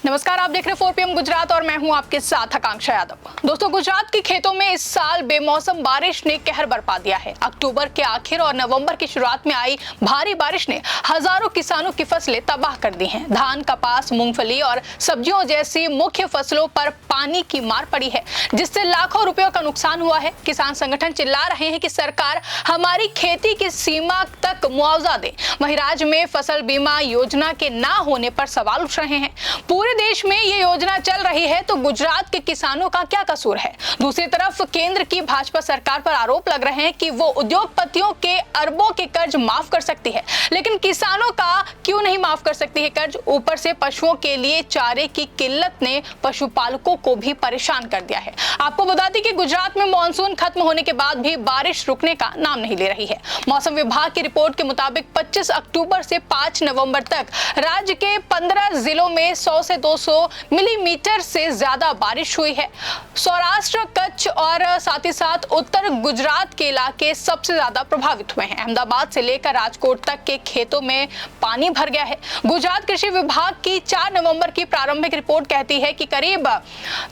नमस्कार, आप देख रहे 4 PM गुजरात और मैं हूं आपके साथ आकांक्षा यादव। दोस्तों, गुजरात के खेतों में इस साल बेमौसम बारिश ने कहर बरपा दिया है। अक्टूबर के आखिर और नवंबर की शुरुआत में आई भारी बारिश ने हजारों किसानों की फसलें तबाह कर दी हैं। धान, कपास, मूंगफली और सब्जियों जैसी मुख्य फसलों पर पानी की मार पड़ी है, जिससे लाखों रुपयों का नुकसान हुआ है। किसान संगठन चिल्ला रहे हैं कि सरकार हमारी खेती की सीमा तक मुआवजा दे। वहीं राज्य में फसल बीमा योजना के ना होने पर सवाल उठ रहे हैं। पूरे देश में ये योजना चल रही है तो गुजरात के किसानों का क्या कसूर है? दूसरी तरफ केंद्र की भाजपा सरकार पर आरोप लग रहे हैं कि वो उद्योगपतियों के अरबों के कर्ज माफ कर सकती है, लेकिन किसानों का क्यों नहीं माफ कर सकती है कर्ज? ऊपर से पशुओं के लिए चारे की किल्लत ने पशुपालकों को भी परेशान कर दिया है। आपको बता दें कि गुजरात में मानसून खत्म होने के बाद भी बारिश रुकने का नाम नहीं ले रही है। मौसम विभाग की रिपोर्ट के मुताबिक 25 अक्टूबर से 5 नवंबर तक राज्य के 15 जिलों में 100 से 200 मिलीमीटर से ज्यादा बारिश हुई है। सौराष्ट्र, कच्छ और साथ ही साथ उत्तर गुजरात के इलाके सबसे ज्यादा प्रभावित हुए हैं। अहमदाबाद से लेकर राजकोट तक के खेतों में पानी भर गया है। गुजरात कृषि विभाग की 4 नवंबर की प्रारंभिक रिपोर्ट कहती है कि करीब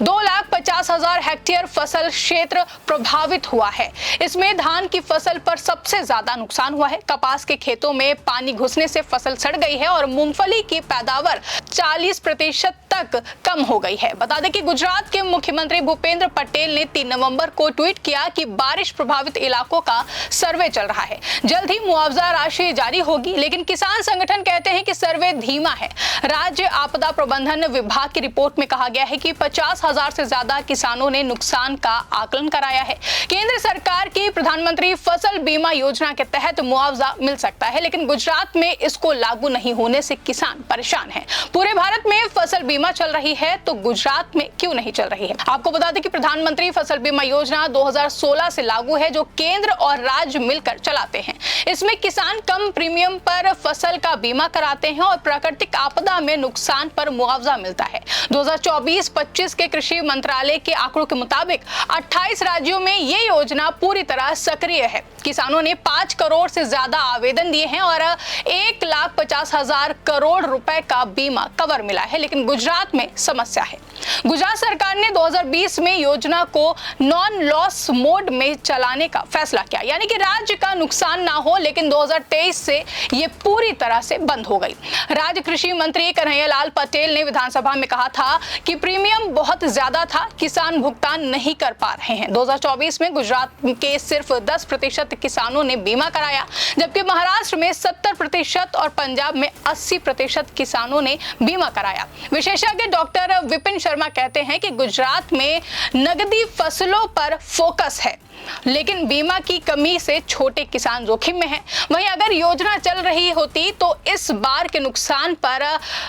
2,50,000 हेक्टेयर फसल क्षेत्र प्रभावित हुआ है। इसमें धान की फसल पर सबसे ज्यादा नुकसान हुआ है। कपास के खेतों में पानी घुसने से फसल सड़ गई है और मूंगफली की पैदावार 40% तक कम हो गई है। बता दें कि गुजरात के मुख्यमंत्री भूपेंद्र पटेल ने 3 नवंबर को ट्वीट किया कि बारिश प्रभावित इलाकों का सर्वे चल रहा है, जल्द ही मुआवजा राशि जारी होगी। लेकिन किसान संगठन कहते हैं कि सर्वे धीमा है। राज्य आपदा प्रबंधन विभाग की रिपोर्ट में कहा गया है कि 50,000 से ज्यादा किसानों ने नुकसान का आकलन कराया है। केंद्र सरकार की प्रधानमंत्री फसल बीमा योजना के तहत मुआवजा मिल सकता है, लेकिन गुजरात में इसको लागू नहीं होने से किसान परेशान है। पूरे भारत में फसल बीमा चल रही है तो गुजरात में क्यों नहीं चल रही है? आपको बता दें कि प्रधानमंत्री फसल बीमा योजना 2016 से लागू है, जो केंद्र और राज्य मिलकर चलाते हैं। इसमें किसान कम प्रीमियम पर फसल का बीमा कराते हैं और प्राकृतिक आपदा में नुकसान पर मुआवजा मिलता है। 2024-25 के कृषि मंत्रालय के आंकड़ों के मुताबिक 28 राज्यों में ये योजना पूरी तरह सक्रिय है। किसानों ने 5 करोड़ से ज्यादा आवेदन दिए हैं और 1,50,000 करोड़ रुपए का बीमा कवर मिला है, लेकिन गुजरात में समस्या है। गुजरात सरकार ने 2020 में योजना को नॉन लॉस मोड में चलाने का फैसला किया, यानी कि राज्य का नुकसान ना हो, लेकिन 2023 से ये पूरी तरह से बंद हो गई। राज्य कृषि मंत्री कन्हैयालाल पटेल ने विधानसभा में कहा था कि प्रीमियम बहुत ज्यादा था, किसान भुगतान नहीं कर पा रहे हैं। 2024 में गुजरात के सिर्फ 10% किसानों ने बीमा कराया, जबकि महाराष्ट्र में 70% और पंजाब में 80% किसानों ने बीमा कराया। विशेषज्ञ डॉक्टर विपिन शर्मा कहते हैं कि गुजरात में नकदी फसलों पर फोकस है, लेकिन बीमा की कमी से छोटे किसान जोखिम में हैं। वहीं अगर योजना चल रही होती तो इस बार के नुकसान पर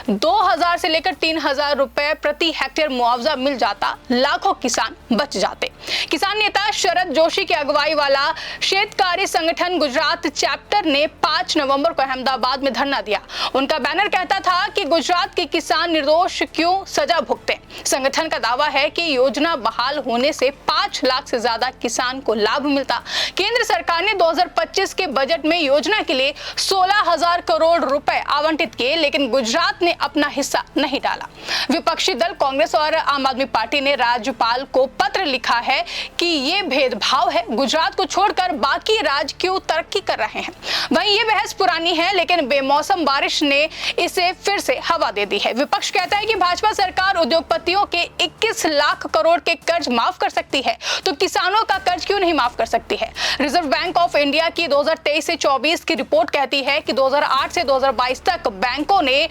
2,000 से लेकर 3,000 रुपए प्रति हेक्टेयर मुआवजा मिल जाता, लाखों किसान बच जाते। किसान नेता शरद जोशी की अगुवाई वाला शेतकारी संगठन गुजरात चैप्टर ने 5 नवंबर को अहमदाबाद में धरना दिया। उनका बैनर कहता था कि गुजरात के किसान निर्दोष क्यों सजा भुगते। संगठन का दावा है कि योजना बहाल होने से 5 लाख से ज्यादा किसान को लाभ मिलता। केंद्र सरकार ने 2025 के बजट में योजना के लिए 16,000 करोड़ रुपए आवंटित किए, लेकिन गुजरात ने अपना हिस्सा नहीं डाला। विपक्षी दल कांग्रेस और आम आदमी पार्टी ने राज्यपाल को पत्र लिखा है कि ये भेदभाव है, गुजरात को छोड़कर बाकी राज्य क्यों तरक्की कर रहे हैं। वहीं ये बहस पुरानी है, लेकिन बेमौसम बारिश ने इसे फिर से हवा दे दी है। विपक्ष कहता है कि भाजपा सरकार उद्योगपतियों के 21 लाख करोड़ के कर्ज माफ कर सकती है, तो किसानों का कर्ज क्यों नहीं माफ कर सकती है? रिजर्व बैंक ऑफ इंडिया की 2023 से 24 की रिपोर्ट कहती है कि 2008 से 2022 तक बैंकों ने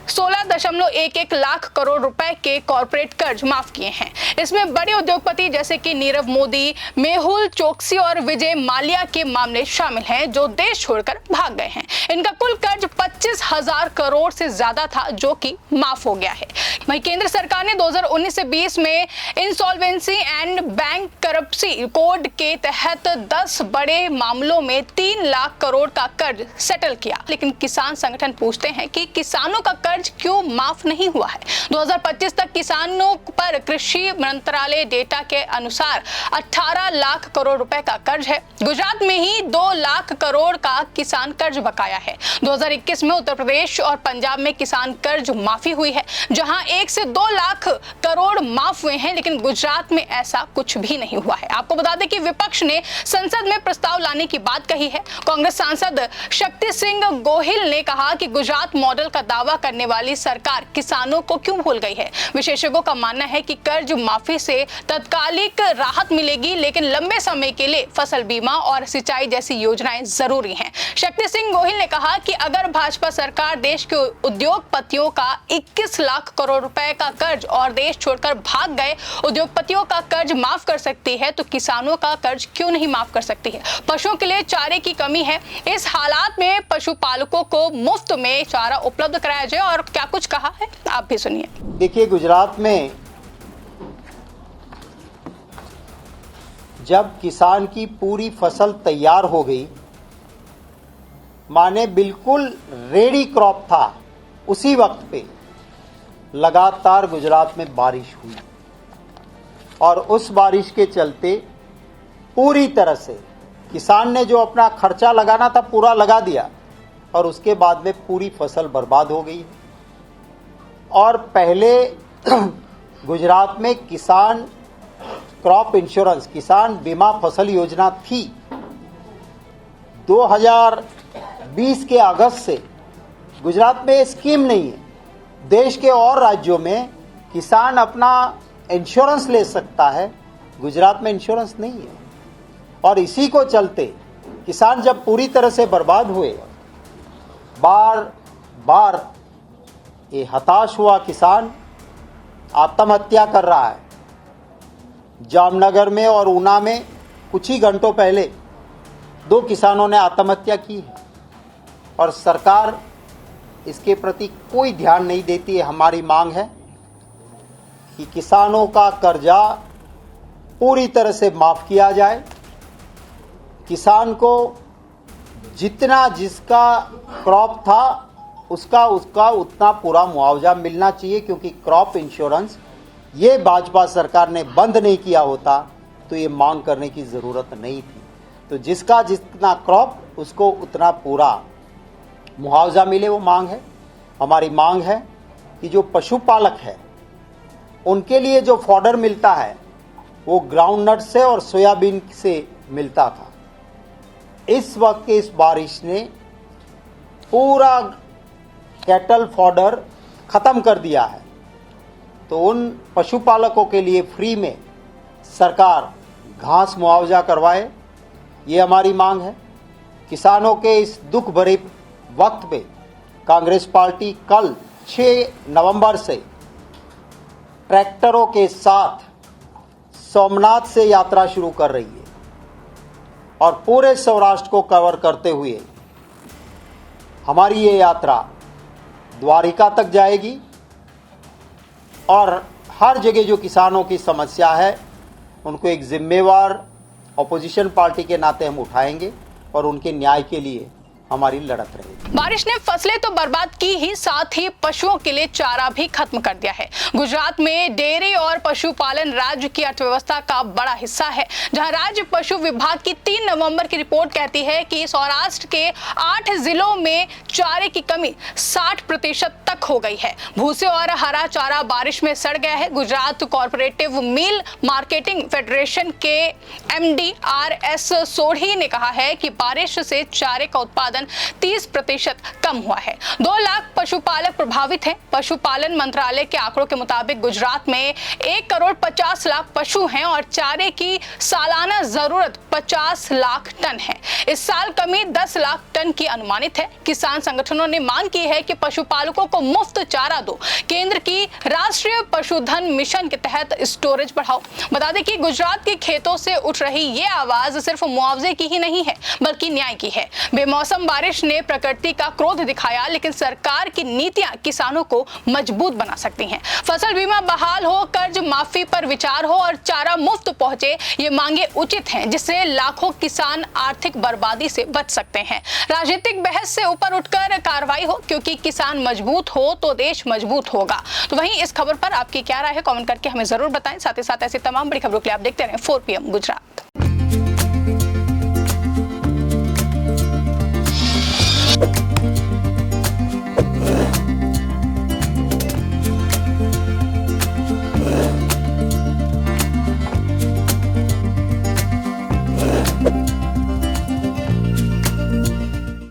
16.11 लाख करोड़ रुपए के कॉर्पोरेट कर्ज माफ किए हैं। इसमें बड़े उद्योगपति जैसे कि नीरव मोदी, मेहुल चोकसी और विजय माल्या के मामले शामिल हैं, जो देश छोड़कर भाग गए हैं। इनका कुल कर्ज 25,000 करोड़ से ज्यादा था, जो कि माफ हो गया है। वहीं केंद्र सरकार ने 2019 से 20 में insolvency and bank करप्सी code code के तहत 10 बड़े मामलों में 3 लाख करोड़ का कर्ज सेटल किया। लेकिन किसान संगठन पूछते हैं कि किसानों का कर्ज क्यों माफ नहीं हुआ है। 2025 तक किसानों पर कृषि मंत्रालय डेटा के अनुसार 18 लाख करोड़ रुपए का कर्ज है। गुजरात में ही 2 लाख करोड़ का किसान कर्ज बकाया है। 2021 में उत्तर प्रदेश और पंजाब में किसान कर्ज माफी हुई है, जहां 1 से 2 लाख करोड़ माफ हुए हैं, लेकिन गुजरात में ऐसा कुछ भी नहीं हुआ है। आपको बता दें कि विपक्ष ने संसद में प्रस्ताव लाने की बात कही है। कांग्रेस सांसद शक्ति सिंह गोहिल ने कहा कि गुजरात मॉडल का दावा करने वाली सरकार किसानों को क्यों भूल गई है। विशेषज्ञों का मानना है कि कर्ज माफी से तात्कालिक राहत मिलेगी, लेकिन लंबे समय के लिए फसल बीमा और सिंचाई जैसी योजनाएं जरूरी हैं। शक्ति सिंह गोहिल ने कहा कि अगर भाजपा सरकार देश के उद्योगपतियों का 21 लाख करोड़ रुपए का कर्ज और देश छोड़कर भाग गए उद्योगपतियों का कर्ज माफ कर सकती है, तो किसानों का कर्ज क्यों नहीं माफ कर सकती है। पशुओं के लिए चारे की कमी है। इस हालात में पशुपालकों को मुफ्त में चारा उपलब्ध कराया जाए, और क्या कुछ कहा है आप भी सुनिए। देखिए, गुजरात में जब किसान की पूरी फसल तैयार हो गई, माने बिल्कुल रेडी क्रॉप था, उसी वक्त पे लगातार गुजरात में बारिश हुई और उस बारिश के चलते पूरी तरह से किसान ने जो अपना खर्चा लगाना था पूरा लगा दिया और उसके बाद में पूरी फसल बर्बाद हो गई। और पहले गुजरात में किसान क्रॉप इंश्योरेंस, किसान बीमा फसल योजना थी। 2020 के अगस्त से गुजरात में स्कीम नहीं है। देश के और राज्यों में किसान अपना इंश्योरेंस ले सकता है, गुजरात में इंश्योरेंस नहीं है। और इसी को चलते किसान जब पूरी तरह से बर्बाद हुए, बार बार ये हताश हुआ किसान आत्महत्या कर रहा है। जामनगर में और ऊना में कुछ ही घंटों पहले 2 किसानों ने आत्महत्या की है और सरकार इसके प्रति कोई ध्यान नहीं देती है। हमारी मांग है कि किसानों का कर्जा पूरी तरह से माफ किया जाए। किसान को जितना जिसका क्रॉप था उसका उतना पूरा मुआवजा मिलना चाहिए, क्योंकि क्रॉप इंश्योरेंस ये भाजपा सरकार ने बंद नहीं किया होता तो ये मांग करने की ज़रूरत नहीं थी। तो जिसका जितना क्रॉप उसको उतना पूरा मुआवजा मिले, वो मांग है। हमारी मांग है कि जो पशुपालक है उनके लिए जो फॉडर मिलता है वो ग्राउंडनट से और सोयाबीन से मिलता था। इस वक्त की इस बारिश ने पूरा कैटल फॉडर ख़त्म कर दिया है। तो उन पशुपालकों के लिए फ्री में सरकार घास मुआवजा करवाए, ये हमारी मांग है। किसानों के इस दुख भरे वक्त पे कांग्रेस पार्टी कल 6 नवंबर से ट्रैक्टरों के साथ सोमनाथ से यात्रा शुरू कर रही है और पूरे सौराष्ट्र को कवर करते हुए हमारी ये यात्रा द्वारिका तक जाएगी और हर जगह जो किसानों की समस्या है उनको एक जिम्मेवार ऑपोजिशन पार्टी के नाते हम उठाएंगे और उनके न्याय के लिए हमारी लड़त रहेगी। बारिश ने फसलें तो बर्बाद की ही, साथ ही पशुओं के लिए चारा भी खत्म कर दिया है। गुजरात में डेयरी और पशुपालन राज्य की अर्थव्यवस्था का बड़ा हिस्सा है, जहां राज्य पशु विभाग की 3 नवंबर की रिपोर्ट कहती है कि सौराष्ट्र के 8 जिलों में चारे की कमी 60% तक हो गई है। भूसे और हरा चारा बारिश में सड़ गया है। गुजरात कोऑपरेटिव मिल मार्केटिंग फेडरेशन के MD RS सोढ़ी ने कहा है कि बारिश से चारे का उत्पादन 30% कम हुआ है। 2 लाख पशुपालक प्रभावित हैं। पशुपालन मंत्रालय के आंकड़ों के मुताबिक गुजरात में 1 करोड़ 50 लाख पशु हैं और चारे की सालाना जरूरत 50 लाख टन है। इस साल कमी 10 लाख टन की अनुमानित है। किसान संगठनों ने मांग की है कि पशुपालकों को मुफ्त चारा दो। केंद्र की राष्ट्रीय पशुधन मिशन के तहत स्टोरेज बढ़ाओ। बता दें कि गुजरात के खेतों से उठ रही ये आवाज सिर्फ मुआवजे की ही नहीं है, बल्कि न्याय की है। बेमौसम बेमौसम बारिश ने प्रकृति का क्रोध दिखाया, लेकिन सरकार की नीतियां किसानों को मजबूत बना सकती हैं। फसल बीमा बहाल हो, कर्ज माफी पर विचार हो और चारा मुफ्त पहुंचे, ये मांगे उचित हैं, जिससे लाखों किसान आर्थिक बर्बादी से बच सकते हैं। राजनीतिक बहस से ऊपर उठकर कार्रवाई हो, क्योंकि किसान मजबूत हो तो देश मजबूत होगा। तो वहीं इस खबर पर आपकी क्या राय है, कमेंट करके हमें जरूर बताएं। साथ ही साथ ऐसी तमाम बड़ी खबरों के लिए आप देखते रहें 4 PM गुजरात।